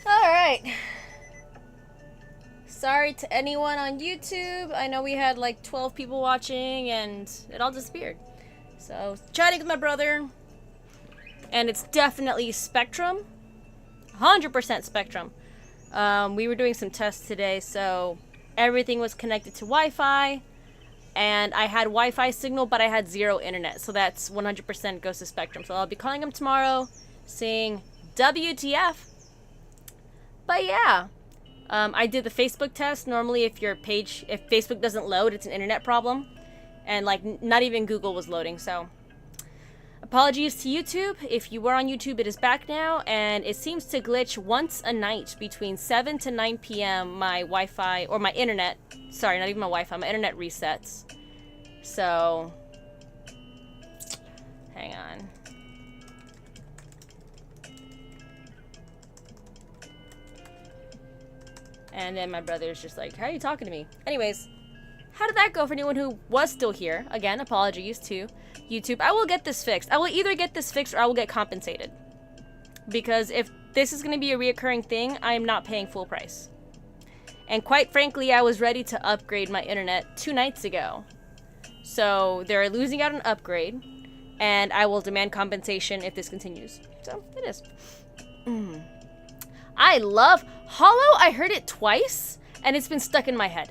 Alright. Sorry to anyone on YouTube. I know we had like 12 people watching and it all disappeared. So, chatting with my brother. And it's definitely Spectrum. 100% Spectrum. We were doing some tests today, so everything was connected to Wi-Fi. And I had Wi-Fi signal, but I had zero internet. So that's 100% goes to Spectrum. So I'll be calling him tomorrow, saying WTF. But yeah. I did the Facebook test. Normally if Facebook doesn't load, it's an internet problem. And like, not even Google was loading, so. Apologies to YouTube. If you were on YouTube, it is back now. And it seems to glitch once a night between 7 to 9 p.m. My Wi-Fi, or my internet. Sorry, not even my Wi-Fi. My internet resets. So. Hang on. And then my brother's just like, how are you talking to me? Anyways, how did that go for anyone who was still here? Again, apologies to YouTube. I will get this fixed. I will either get this fixed or I will get compensated. Because if this is going to be a reoccurring thing, I am not paying full price. And quite frankly, I was ready to upgrade my internet 2 nights ago. So they're losing out on upgrade. And I will demand compensation if this continues. So, it is. I love Hollow. I heard it twice, and it's been stuck in my head.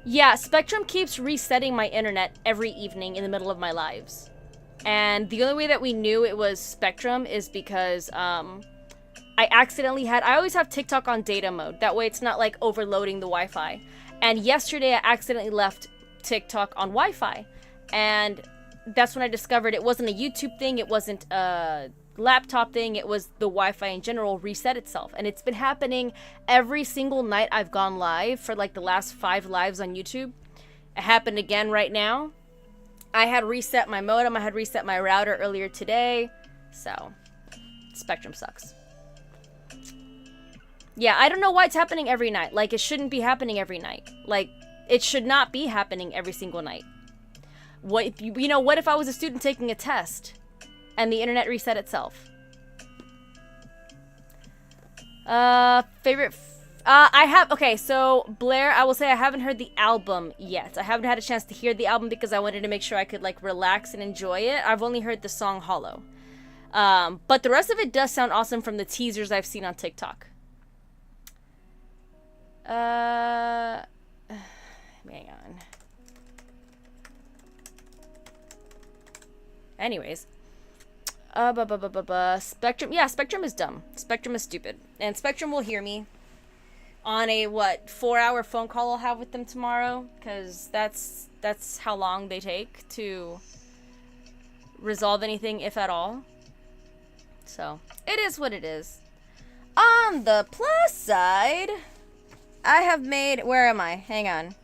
Yeah, Spectrum keeps resetting my internet every evening in the middle of my lives. And the only way that we knew it was Spectrum is because I always have TikTok on data mode. That way it's not like overloading the Wi-Fi. And yesterday I accidentally left TikTok on Wi-Fi. And that's when I discovered it wasn't a YouTube thing, it wasn't a laptop thing, it was the Wi-Fi in general reset itself. And it's been happening every single night I've gone live for like the last 5 lives on YouTube. It happened again right now. I had reset my modem, I had reset my router earlier today. So, Spectrum sucks. Yeah, I don't know why it's happening every night. Like, it shouldn't be happening every night. Like, it should not be happening every single night. What if I was a student taking a test and the internet reset itself? Okay, so Blair, I will say I haven't heard the album yet. I haven't had a chance to hear the album because I wanted to make sure I could like relax and enjoy it. I've only heard the song Hollow. But the rest of it does sound awesome from the teasers I've seen on TikTok. Hang on. Anyways. Spectrum. Yeah, Spectrum is dumb. Spectrum is stupid. And Spectrum will hear me on a, 4-hour phone call I'll have with them tomorrow. Because that's how long they take to resolve anything, if at all. So, it is what it is. On the plus side, I have made... Where am I? Hang on.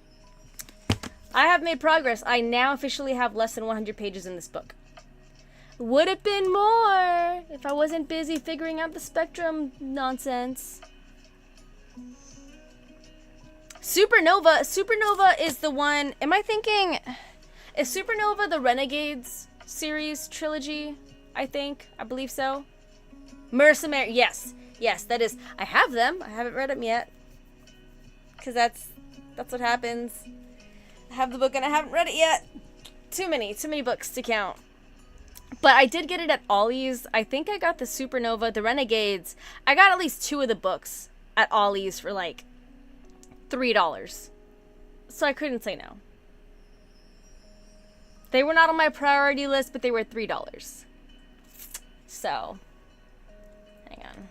I have made progress. I now officially have less than 100 pages in this book. Would have been more if I wasn't busy figuring out the Spectrum nonsense. Supernova. Supernova is the one... Am I thinking... Is Supernova the Renegades series trilogy? I think. I believe so. Mercenary. Yes. Yes, that is... I have them. I haven't read them yet. Because that's what happens. I have the book and I haven't read it yet. Too many books to count. But I did get it at Ollie's. I think I got the Supernova, the Renegades. I got at least 2 of the books at Ollie's for like $3. So I couldn't say no. They were not on my priority list, but they were $3. So, hang on.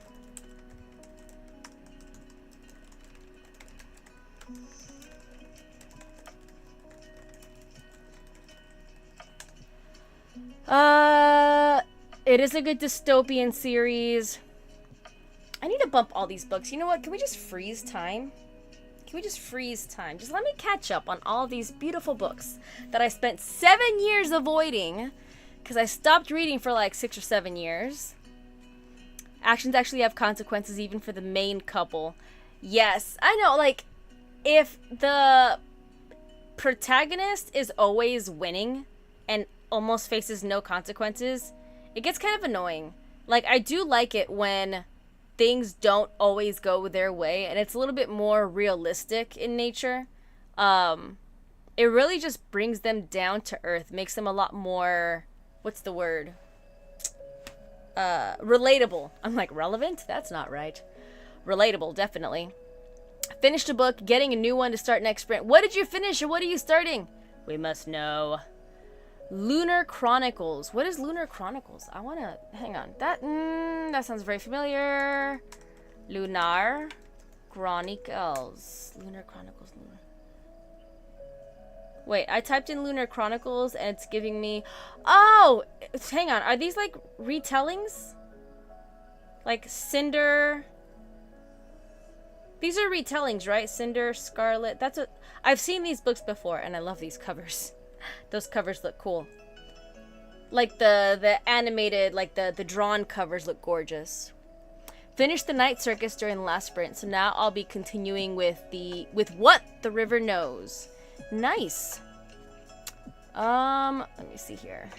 It is a good dystopian series. I need to bump all these books. You know what? Can we just freeze time? Can we just freeze time? Just let me catch up on all these beautiful books that I spent 7 years avoiding because I stopped reading for like 6 or 7 years. Actions actually have consequences even for the main couple. Yes, I know, like, if the protagonist is always winning and almost faces no consequences, it gets kind of annoying. Like, I do like it when things don't always go their way, and it's a little bit more realistic in nature. It really just brings them down to earth, makes them a lot more, what's the word? Relatable. I'm like, relevant? That's not right. Relatable, definitely. Finished a book, getting a new one to start next sprint. What did you finish, or what are you starting? We must know. Lunar Chronicles. What is Lunar Chronicles? I want to... Hang on. That sounds very familiar. Lunar Chronicles. Lunar Chronicles. Wait, I typed in Lunar Chronicles and it's giving me... Oh! Hang on. Are these like retellings? Like Cinder... These are retellings, right? Cinder, Scarlet. That's a... I've seen these books before and I love these covers. Those covers look cool. Like the animated, like the drawn covers look gorgeous. Finished the Night Circus during the last sprint, so now I'll be continuing with What the River Knows. Nice. Let me see here.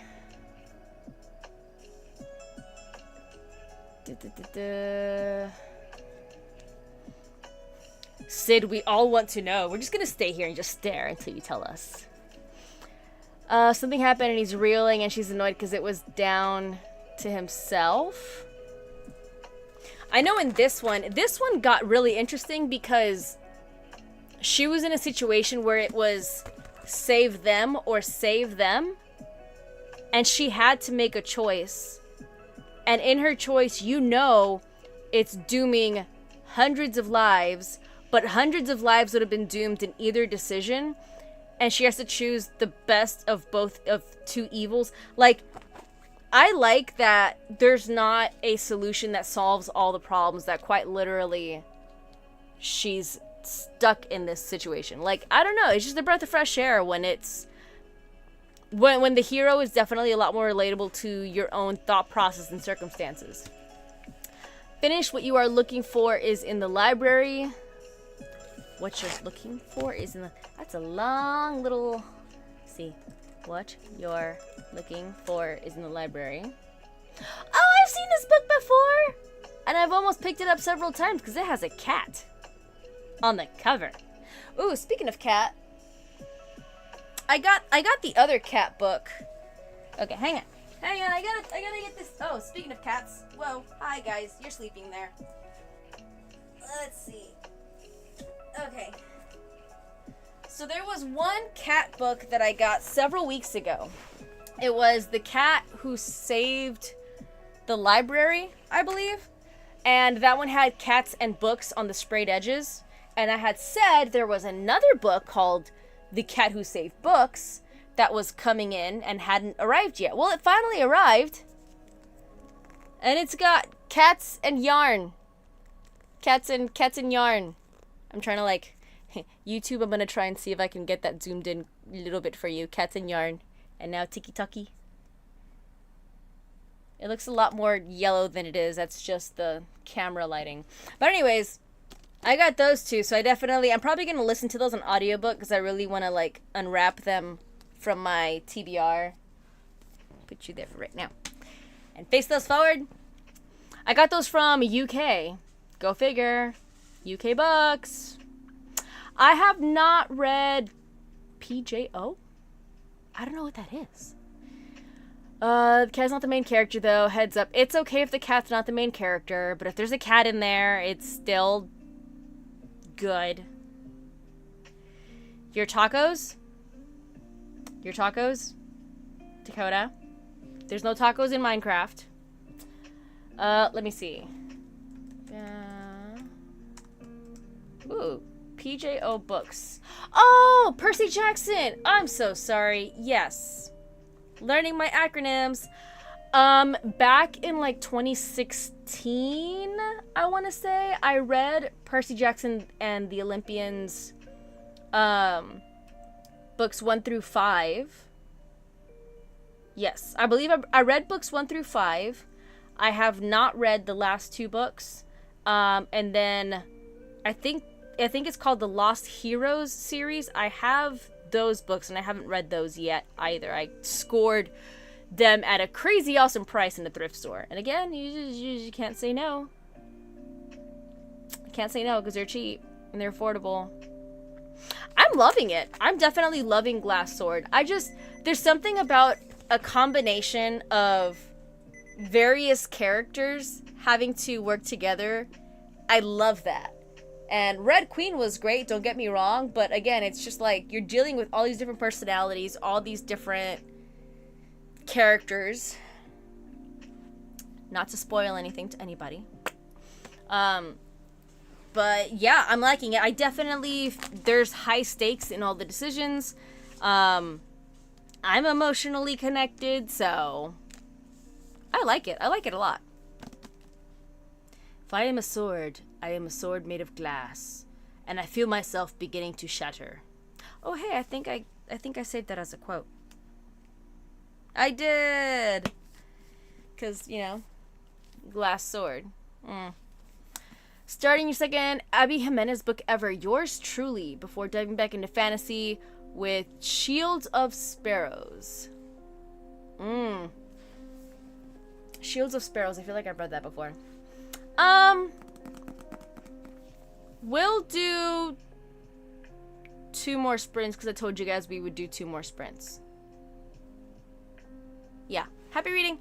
Sid, we all want to know. We're just gonna stay here and just stare until you tell us. Something happened and he's reeling and she's annoyed because it was down to himself. I know in this one got really interesting because she was in a situation where it was save them or save them. And she had to make a choice. And in her choice, you know, it's dooming hundreds of lives, but hundreds of lives would have been doomed in either decision. And she has to choose the best of both of two evils. Like, I like that there's not a solution that solves all the problems, that quite literally she's stuck in this situation. Like, I don't know, it's just a breath of fresh air when it's when the hero is definitely a lot more relatable to your own thought process and circumstances. Finish what you are looking for is in the library. What you're looking for is in the... That's a long little... See. What you're looking for is in the library. Oh, I've seen this book before! And I've almost picked it up several times because it has a cat on the cover. Ooh, speaking of cat, I got the other cat book. Okay, hang on, I gotta get this. Oh, speaking of cats, whoa, hi guys, you're sleeping there. Let's see. Okay, so there was one cat book that I got several weeks ago. It was The Cat Who Saved the Library, I believe, and that one had cats and books on the sprayed edges. And I had said there was another book called The Cat Who Saved Books that was coming in and hadn't arrived yet. Well, it finally arrived. And it's got cats and yarn. Cats and yarn. I'm trying to like... YouTube, I'm going to try and see if I can get that zoomed in a little bit for you. Cats and yarn. And now tiki-taki. It looks a lot more yellow than it is. That's just the camera lighting. But anyways... I got those two, so I'm probably going to listen to those on audiobook because I really want to, like, unwrap them from my TBR. Put you there for right now. And face those forward. I got those from UK. Go figure. UK books. I have not read PJO. I don't know what that is. The cat's not the main character, though. Heads up. It's okay if the cat's not the main character, but if there's a cat in there, it's still... good. Your tacos? Dakota? There's no tacos in Minecraft. Let me see. Ooh, PJO books. Oh, Percy Jackson! I'm so sorry. Yes. Learning my acronyms. Back in like 2016, I want to say, I read Percy Jackson and the Olympians, books 1 through 5. Yes, I believe I read books 1 through 5. I have not read the last two books. And then I think it's called the Lost Heroes series. I have those books, and I haven't read those yet either. I scored them at a crazy awesome price in the thrift store. And again, you can't say no. Can't say no because they're cheap and they're affordable. I'm loving it. I'm definitely loving Glass Sword. There's something about a combination of various characters having to work together. I love that. And Red Queen was great, don't get me wrong, but again, it's just like you're dealing with all these different personalities, all these different characters. Not to spoil anything to anybody. But yeah, I'm liking it. There's high stakes in all the decisions. I'm emotionally connected, so I like it. I like it a lot. If I am a sword made of glass, and I feel myself beginning to shatter. Oh hey, I think I saved that as a quote. I did! 'Cause, glass sword. Starting your second Abby Jimenez book ever, yours truly, before diving back into fantasy with Shields of Sparrows. Shields of Sparrows, I feel like I've read that before. We'll do 2 more sprints because I told you guys we would do 2 more sprints. Yeah. Happy reading!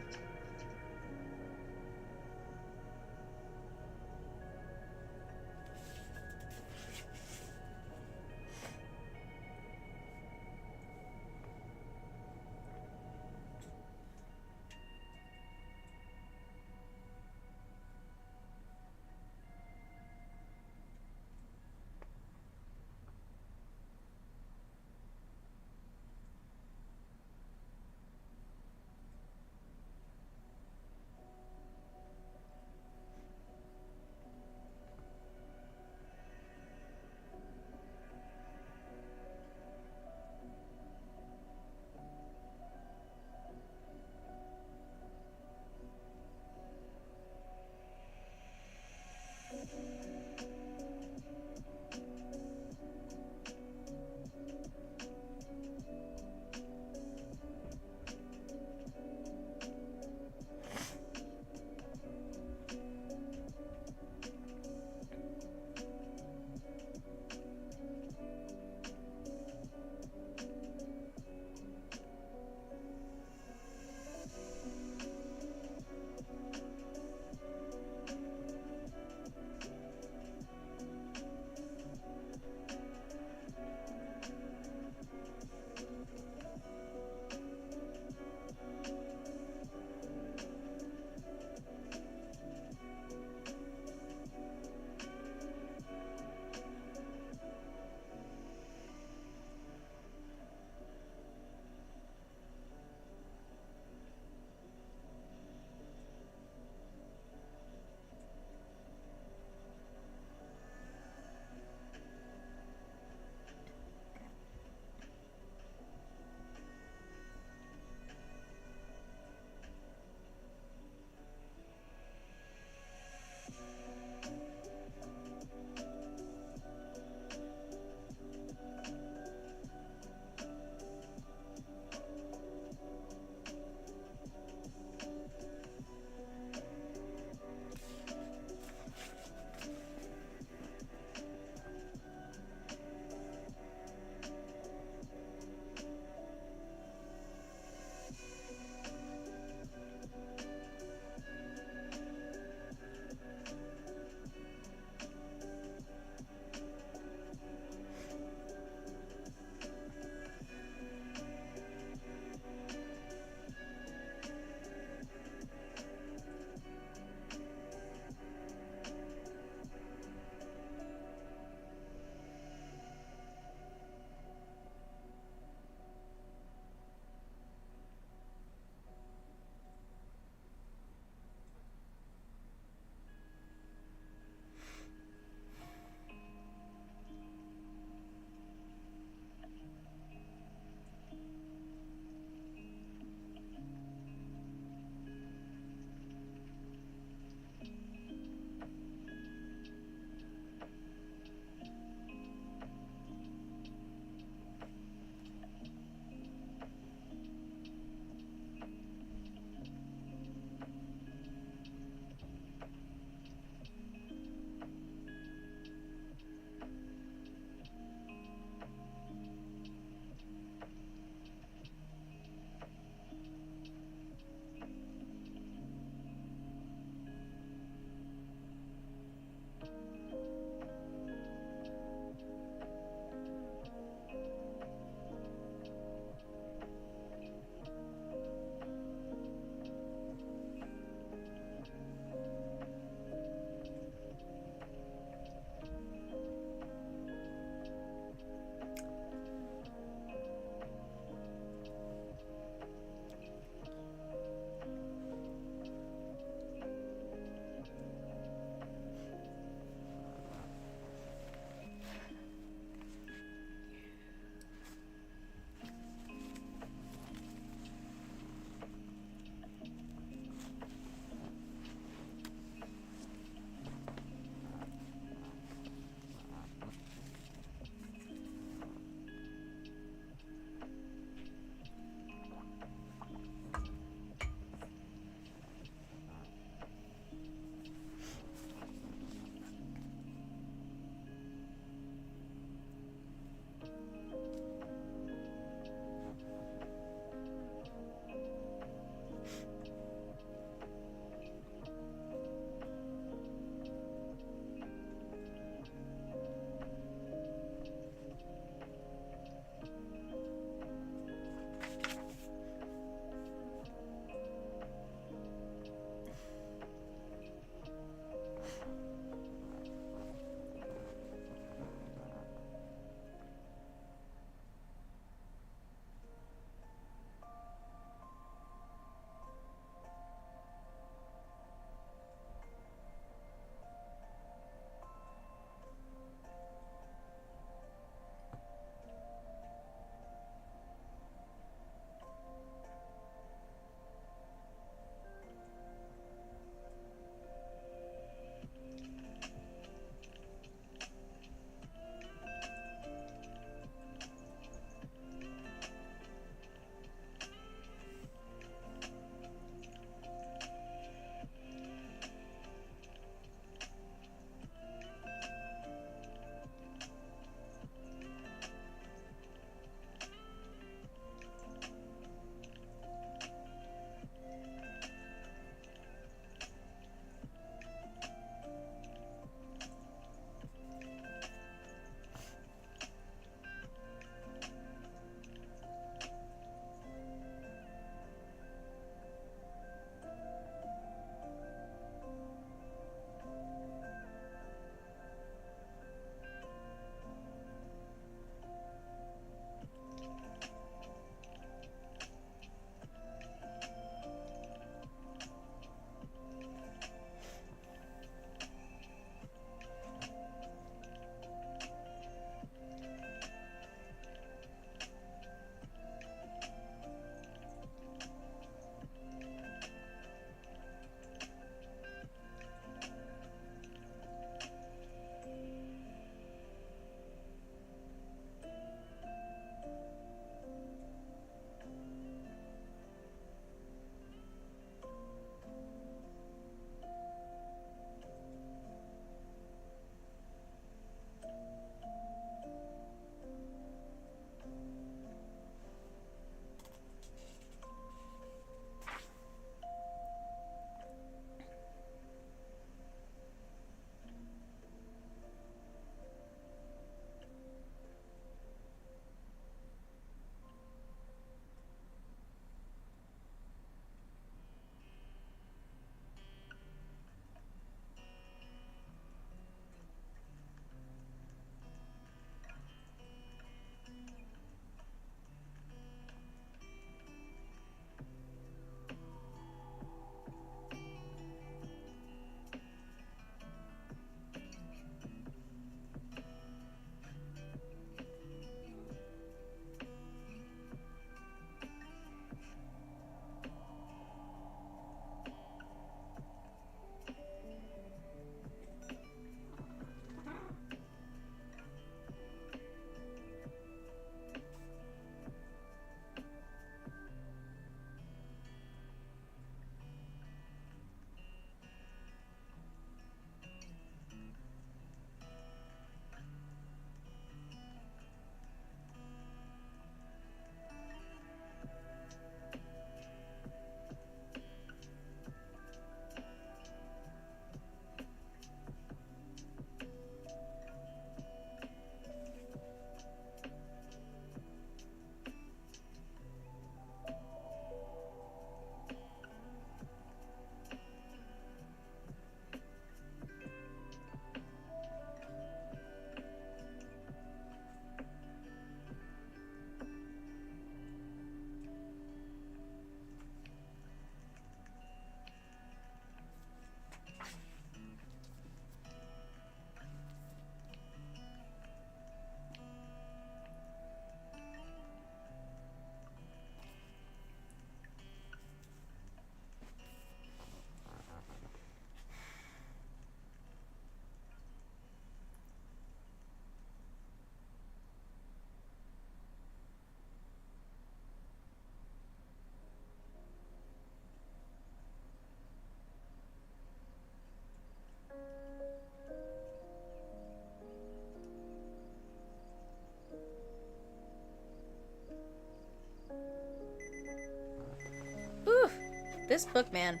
this book, man.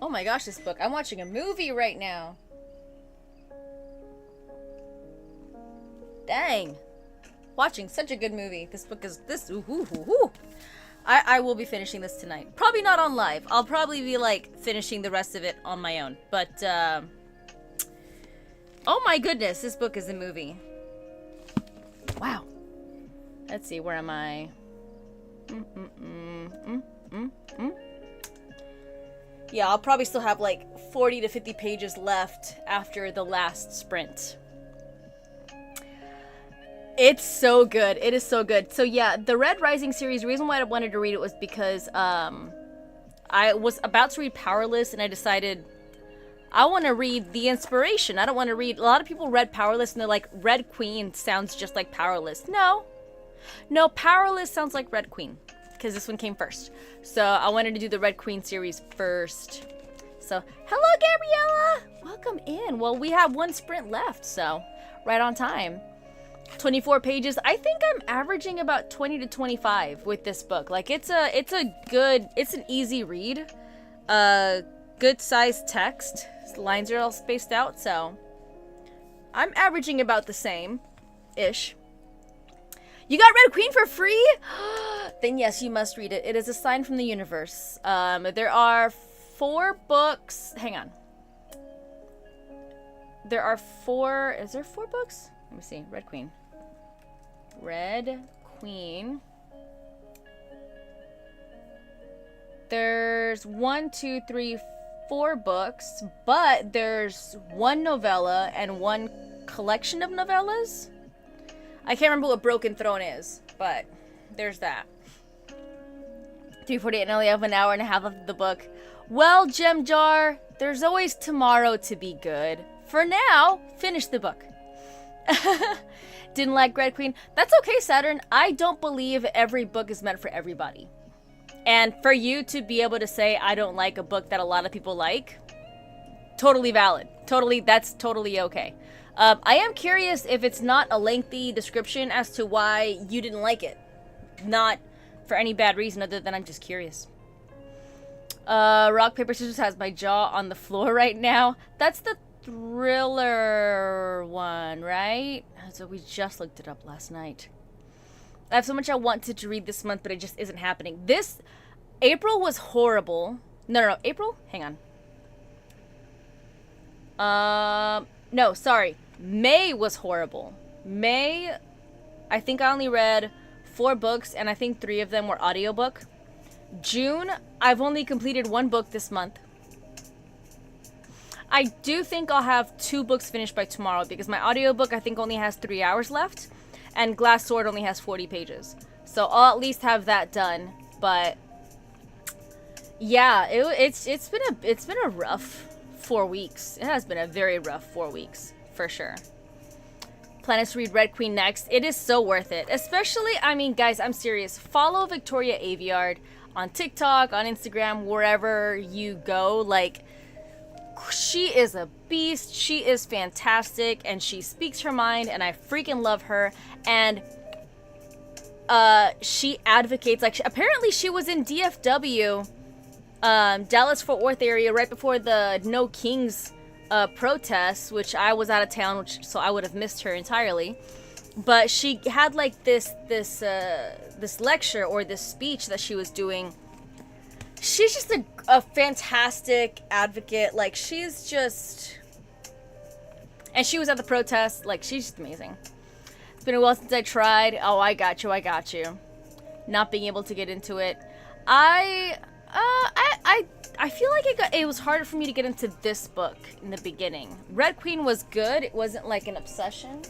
Oh my gosh, this book. I'm watching a movie right now. Dang. Watching such a good movie. This book is this. Ooh, ooh, ooh, ooh. I will be finishing this tonight. Probably not on live. I'll probably be like finishing the rest of it on my own. But oh my goodness, this book is a movie. Wow. Let's see, where am I? Yeah, I'll probably still have like 40 to 50 pages left after the last sprint. It's so good. It is so good. So yeah, the Red Rising series, the reason why I wanted to read it was because I was about to read Powerless and I decided I want to read The Inspiration. I don't want to read... A lot of people read Powerless and they're like, Red Queen sounds just like Powerless. No, Powerless sounds like Red Queen because this one came first. So I wanted to do the Red Queen series first. So, hello Gabriella! Welcome in. Well, we have one sprint left, so right on time. 24 pages. I think I'm averaging about 20 to 25 with this book. Like it's an easy read. Good sized text. Lines are all spaced out, so I'm averaging about the same ish. You got Red Queen for free? Then yes, you must read it. It is a sign from the universe. There are 4 books. Hang on. There are 4. Is there 4 books? Let me see. Red Queen. Red Queen. There's 1, 2, 3, 4 books, but there's 1 novella and 1 collection of novellas. I can't remember what Broken Throne is, but there's that. 3:48 and I only have an hour and a half of the book. Well, Gem Jar, there's always tomorrow to be good. For now, finish the book. Didn't like Red Queen. That's okay, Saturn. I don't believe every book is meant for everybody. And for you to be able to say, I don't like a book that a lot of people like, totally valid. That's totally okay. I am curious if it's not a lengthy description as to why you didn't like it. Not for any bad reason other than I'm just curious. Rock, Paper, Scissors has my jaw on the floor right now. That's the thriller one, right? So we just looked it up last night. I have so much I wanted to read this month, but it just isn't happening. April was horrible. No, April? Hang on. No, sorry. May was horrible. May, I think I only read 4 books, and I think 3 of them were audiobook. June, I've only completed 1 book this month. I do think I'll have 2 books finished by tomorrow, because my audiobook I think only has 3 hours left, and Glass Sword only has 40 pages. So I'll at least have that done, but yeah, it's been a rough 4 weeks. It has been a very rough 4 weeks, for sure. Plan to read Red Queen next. It is so worth it. Especially, I mean, guys, I'm serious. Follow Victoria Aveyard on TikTok, on Instagram, wherever you go. Like, she is a beast. She is fantastic, and she speaks her mind, and I freaking love her. And she advocates, like, apparently she was in DFW, Dallas-Fort Worth area right before the No Kings protests, which I was out of town, so I would have missed her entirely. But she had like this lecture or this speech that she was doing. She's just a fantastic advocate. Like, she's just, and she was at the protest. Like, she's just amazing. It's been a while since I tried. Oh, I got you. Not being able to get into it. I feel like it was harder for me to get into this book in the beginning. Red Queen was good. It wasn't like an obsession.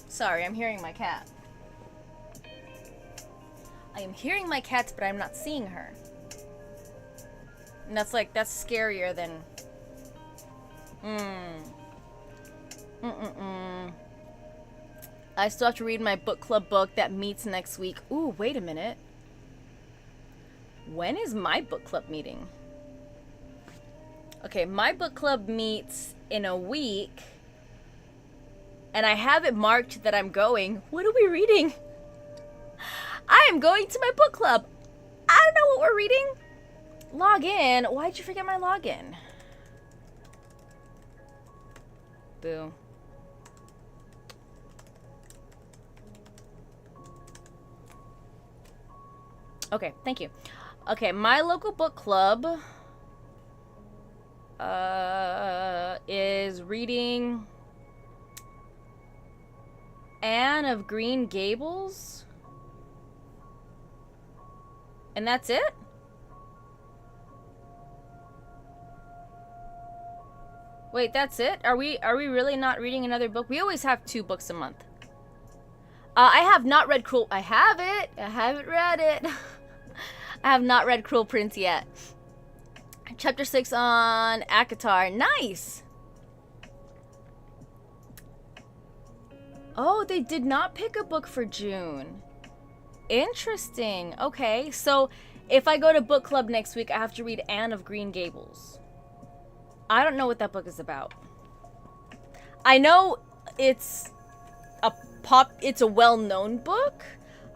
Sorry, I'm hearing my cat. I am hearing my cat, but I'm not seeing her. And that's scarier than... I still have to read my book club book that meets next week. Ooh, wait a minute. When is my book club meeting? Okay, my book club meets in a week. And I have it marked that I'm going. What are we reading? I am going to my book club. I don't know what we're reading. Log in. Why'd you forget my login? Boo. Okay, thank you. Okay, my local book club is reading Anne of Green Gables. And that's it? Wait, that's it? Are we really not reading another book? We always have 2 books a month. I have not read Cruel... I have it! I haven't read it. I have not read Cruel Prince yet. Chapter 6 on Akatar. Nice! Oh, they did not pick a book for June. Interesting. Okay, so if I go to book club next week, I have to read Anne of Green Gables. I don't know what that book is about. I know it's a well-known book.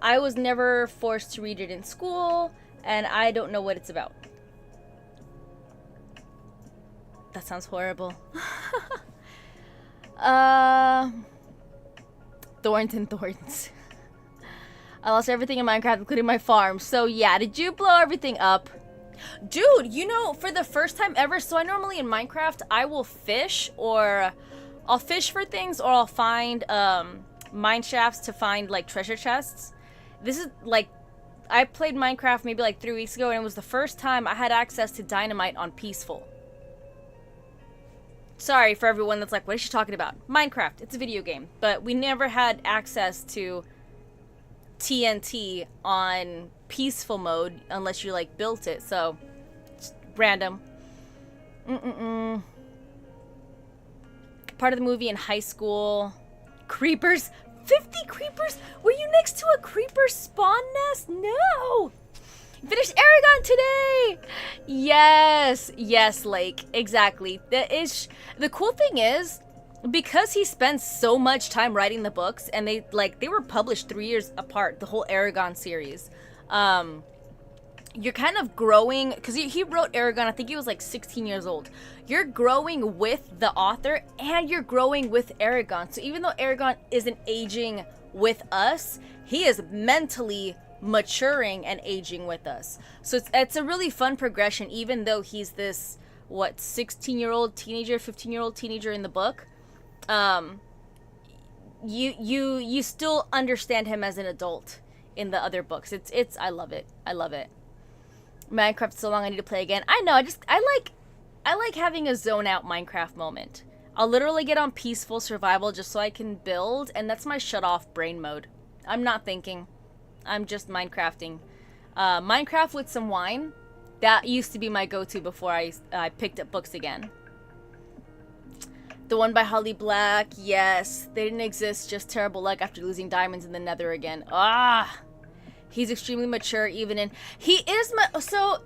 I was never forced to read it in school, and I don't know what it's about. That sounds horrible. Thorns and thorns. I lost everything in Minecraft, including my farm. So yeah, did you blow everything up? Dude, you know, for the first time ever, so I normally in Minecraft, I will fish, or I'll fish for things, or I'll find mine shafts to find like treasure chests. This is like, I played Minecraft maybe like 3 weeks ago, and it was the first time I had access to dynamite on peaceful. Sorry for everyone that's like, what is she talking about? Minecraft, it's a video game, but we never had access to TNT on peaceful mode unless you like built it, so it's random. Part of the movie in high school. Creepers. 50 creepers? Were you next to a creeper spawn nest? No! Finished Aragon today! Yes, yes, Lake, exactly. That is, the cool thing is, because he spends so much time writing the books, and they were published 3 years apart, the whole Aragon series. You're kind of growing, because he wrote Aragon, I think he was like 16 years old. You're growing with the author, and you're growing with Aragon. So even though Aragon isn't aging with us, he is mentally maturing and aging with us. So it's a really fun progression, even though he's this, 16-year-old teenager, 15-year-old teenager in the book. You still understand him as an adult in the other books. It's I love it. I love it. Minecraft's so long, I need to play again. I know, I like having a zone out Minecraft moment. I'll literally get on peaceful survival just so I can build, and that's my shut off brain mode. I'm not thinking. I'm just Minecrafting. Minecraft with some wine, that used to be my go-to before I picked up books again. The one by Holly Black, yes. They didn't exist, just terrible luck after losing diamonds in the nether again. Ah! He's extremely mature even in... He is... So,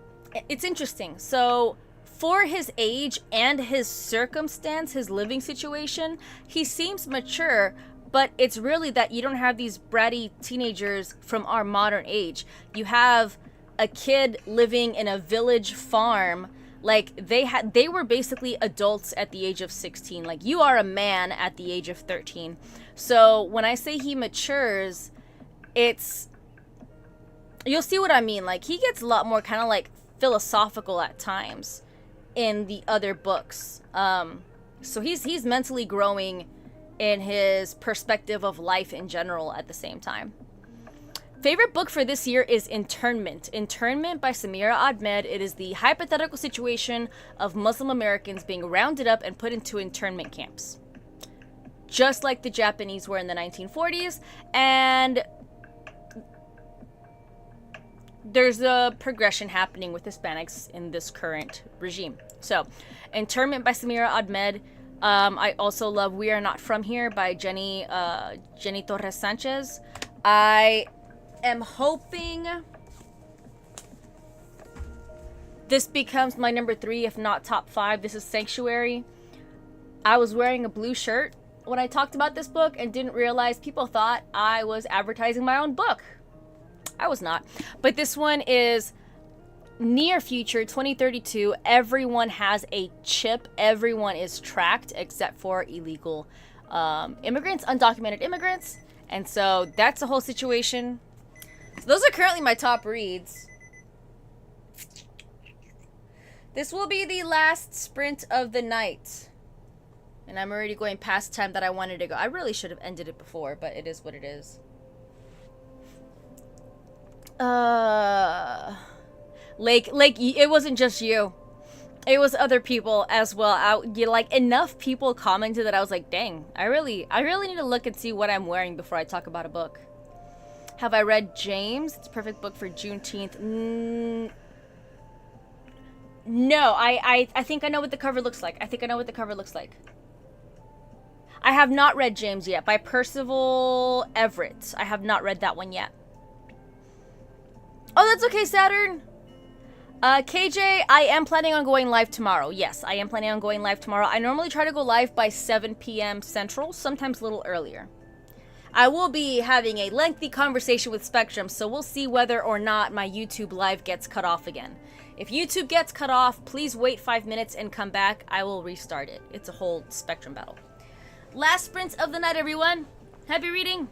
it's interesting. So, for his age and his circumstance, his living situation, he seems mature, but it's really that you don't have these bratty teenagers from our modern age. You have a kid living in a village farm. Like, they were basically adults at the age of 16. Like, you are a man at the age of 13. So, when I say he matures, it's... You'll see what I mean. Like, he gets a lot more kind of, like, philosophical at times in the other books. So he's mentally growing in his perspective of life in general at the same time. Favorite book for this year is Internment. Internment by Samira Ahmed. It is the hypothetical situation of Muslim Americans being rounded up and put into internment camps. Just like the Japanese were in the 1940s. And there's a progression happening with Hispanics in this current regime. So, Internment by Samira Ahmed. I also love We Are Not From Here by Jenny Torres Sanchez. I am hoping this becomes my number 3, if not top 5. This is Sanctuary. I was wearing a blue shirt when I talked about this book and didn't realize people thought I was advertising my own book. I was not. But this one is near future, 2032, everyone has a chip. Everyone is tracked except for illegal immigrants, undocumented immigrants. And so that's the whole situation. So those are currently my top reads. This will be the last sprint of the night. And I'm already going past time that I wanted to go. I really should have ended it before, but it is what it is. Like, it wasn't just you. It was other people as well. Like, enough people commented that I was like, dang, I really need to look and see what I'm wearing before I talk about a book. Have I read James? It's a perfect book for Juneteenth. No, I think I know what the cover looks like. I have not read James yet, by Percival Everett. I have not read that one yet. Oh, that's okay, Saturn. KJ, I am planning on going live tomorrow. Yes, I am planning on going live tomorrow. I normally try to go live by 7 p.m. Central, sometimes a little earlier. I will be having a lengthy conversation with Spectrum, so we'll see whether or not my YouTube live gets cut off again. If YouTube gets cut off, please wait 5 minutes and come back. I will restart it. It's a whole Spectrum battle. Last sprint of the night, everyone. Happy reading.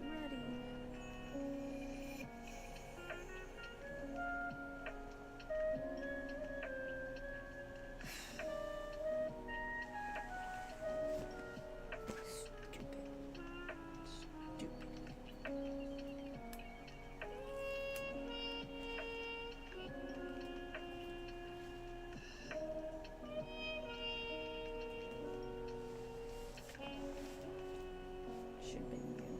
ready. Should have been you.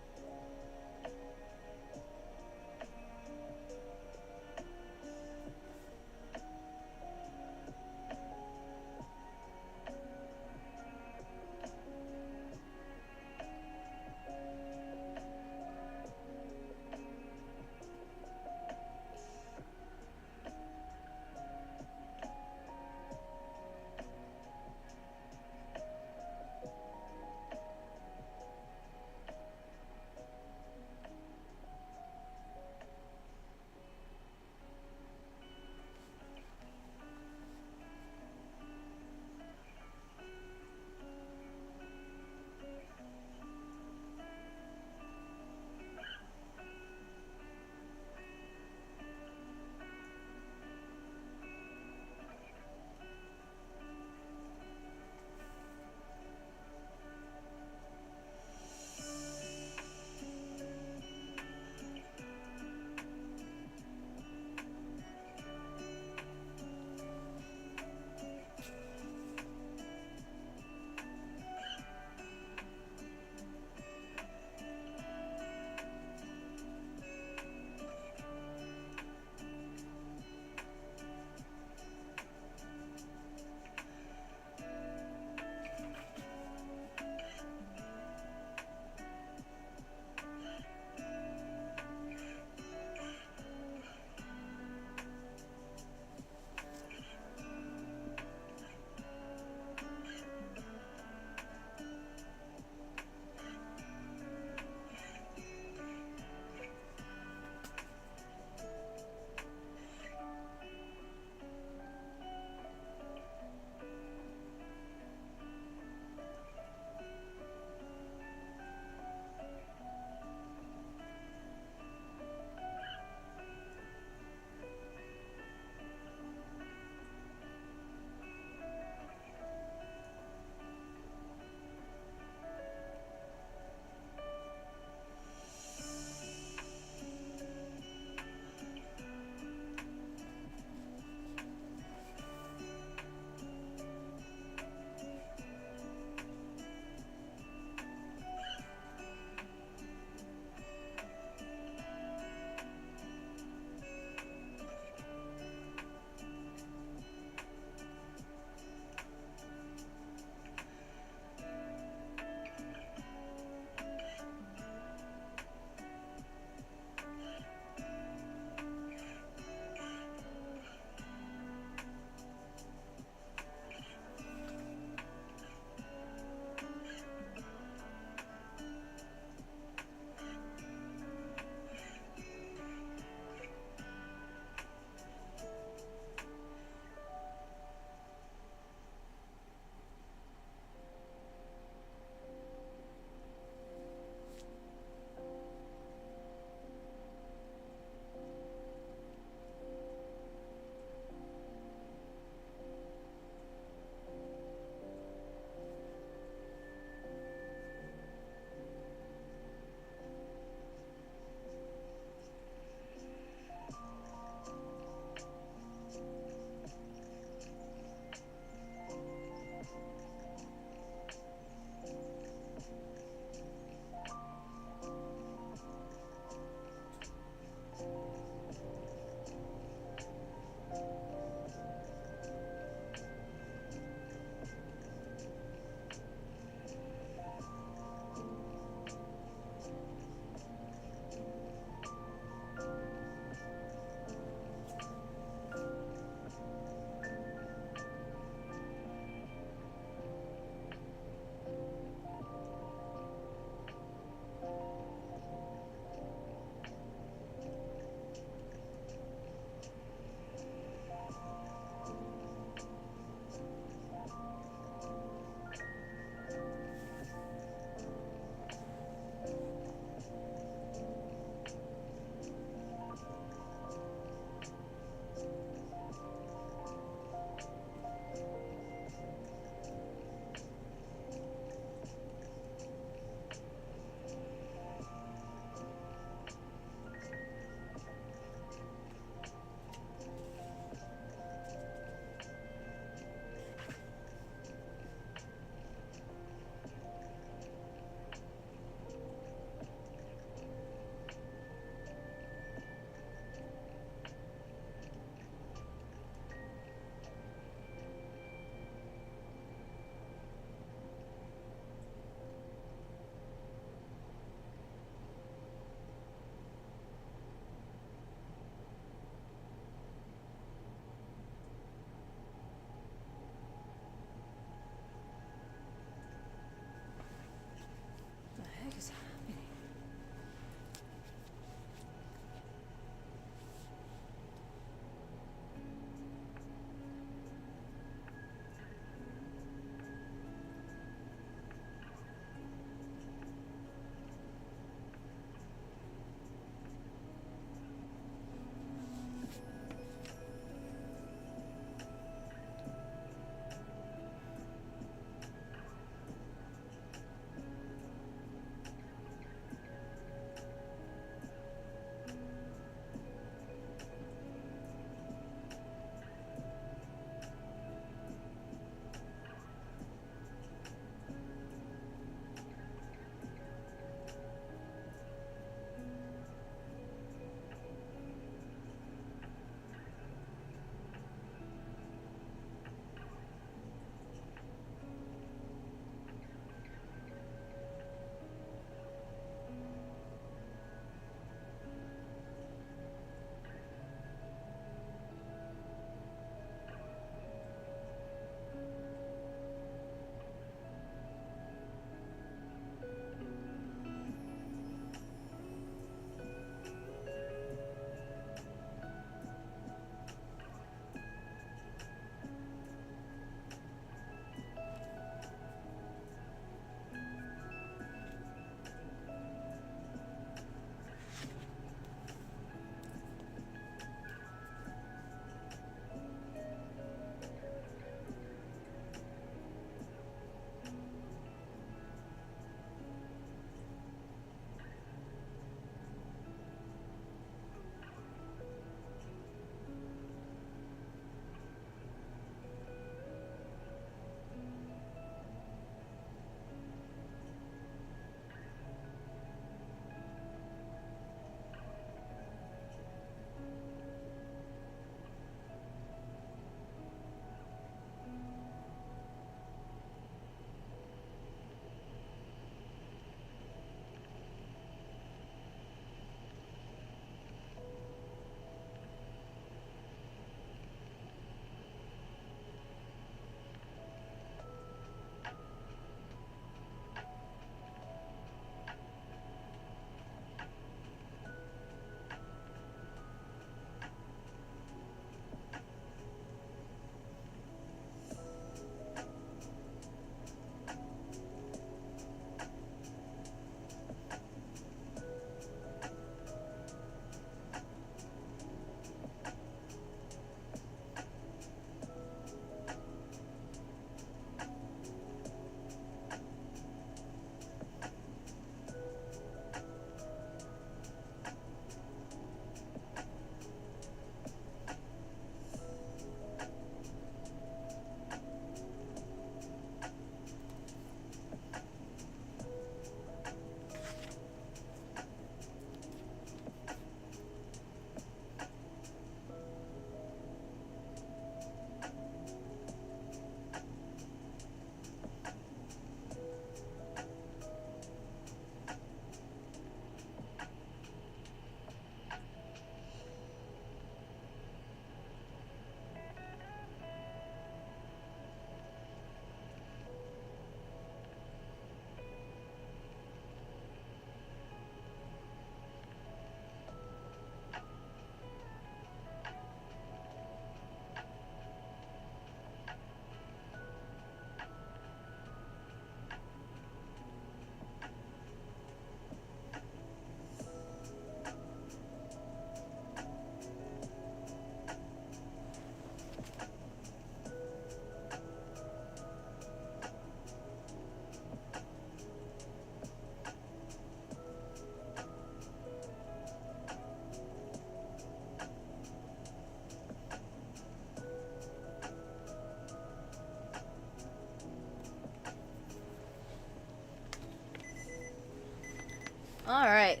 Alright.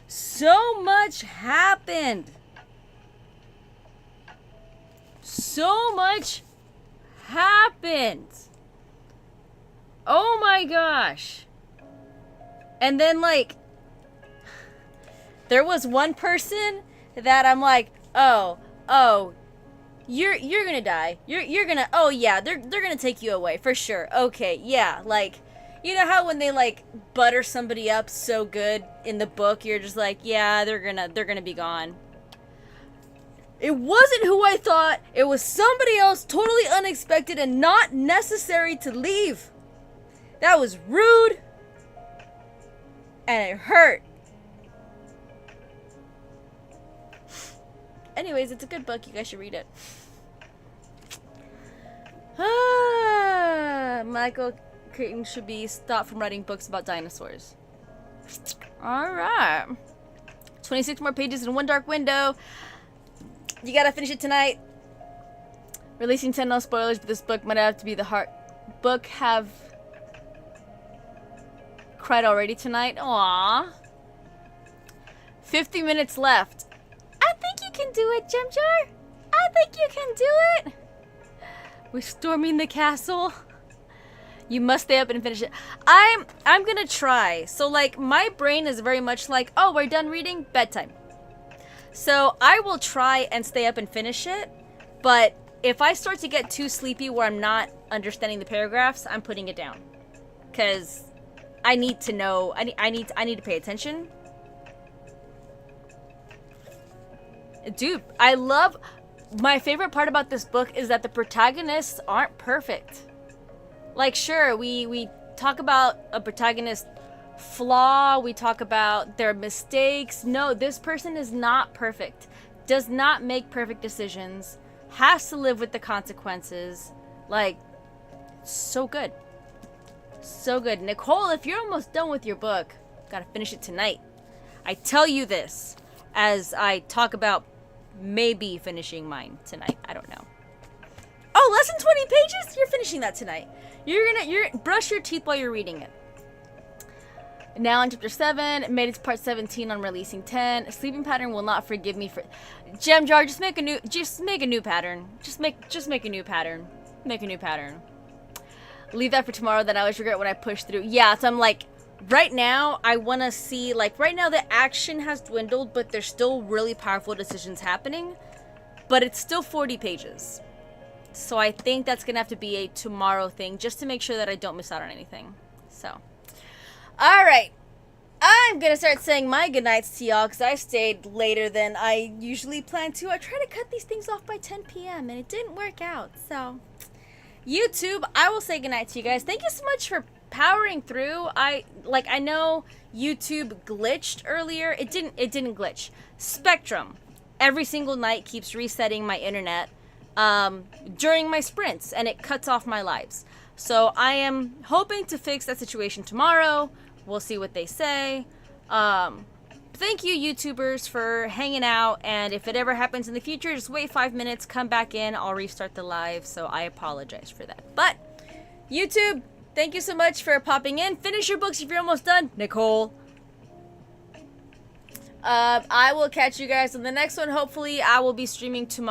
So much happened. So much happened. Oh my gosh. And then, like, there was one person that I'm like, oh, you're gonna die. You're gonna, oh yeah, they're gonna take you away for sure. Okay, yeah, like, you know how when they like butter somebody up so good in the book, you're just like, yeah, they're gonna be gone. It wasn't who I thought. It was somebody else, totally unexpected and not necessary to leave. That was rude. And it hurt. Anyways, it's a good book. You guys should read it. Michael Crichton should be stopped from writing books about dinosaurs. Alright. 26 more pages in one dark window. You gotta finish it tonight. Releasing 10 no spoilers, but this book might have to be the heart. Book have cried already tonight. Aww. 50 minutes left. I think you can do it, Gem Jar. I think you can do it. We're storming the castle. You must stay up and finish it. I'm gonna try. So like my brain is very much like, oh, we're done reading, bedtime. So I will try and stay up and finish it, but if I start to get too sleepy where I'm not understanding the paragraphs, I'm putting it down. Cause I need to know, I need to pay attention. Dude, I love, my favorite part about this book is that the protagonists aren't perfect. Like, sure, we talk about a protagonist flaw, we talk about their mistakes. No, this person is not perfect. Does not make perfect decisions. Has to live with the consequences. Like, so good. So good. Nicole, if you're almost done with your book, gotta finish it tonight. I tell you this as I talk about maybe finishing mine tonight. I don't know. Oh, less than 20 pages? You're finishing that tonight. You're brush your teeth while you're reading it. Now on chapter 7, made its part 17 on releasing 10. Sleeping pattern will not forgive me for Gem Jar, just make a new pattern. Just make a new pattern. Make a new pattern. Leave that for tomorrow, then I always regret when I push through. Yeah, so I'm like, right now, I want to see, like, right now the action has dwindled, but there's still really powerful decisions happening. But it's still 40 pages. So I think that's going to have to be a tomorrow thing, just to make sure that I don't miss out on anything. So, alright. I'm going to start saying my goodnights to y'all, because I stayed later than I usually plan to. I try to cut these things off by 10 p.m., and it didn't work out, so... YouTube, I will say goodnight to you guys. Thank you so much for powering through. I know YouTube glitched earlier. It didn't glitch. Spectrum every single night keeps resetting my internet during my sprints, and it cuts off my lives. So I am hoping to fix that situation tomorrow. We'll see what they say. Thank you, YouTubers, for hanging out, and if it ever happens in the future, just wait 5 minutes, come back in, I'll restart the live, so I apologize for that. But, YouTube, thank you so much for popping in. Finish your books if you're almost done, Nicole. I will catch you guys on the next one. Hopefully, I will be streaming tomorrow.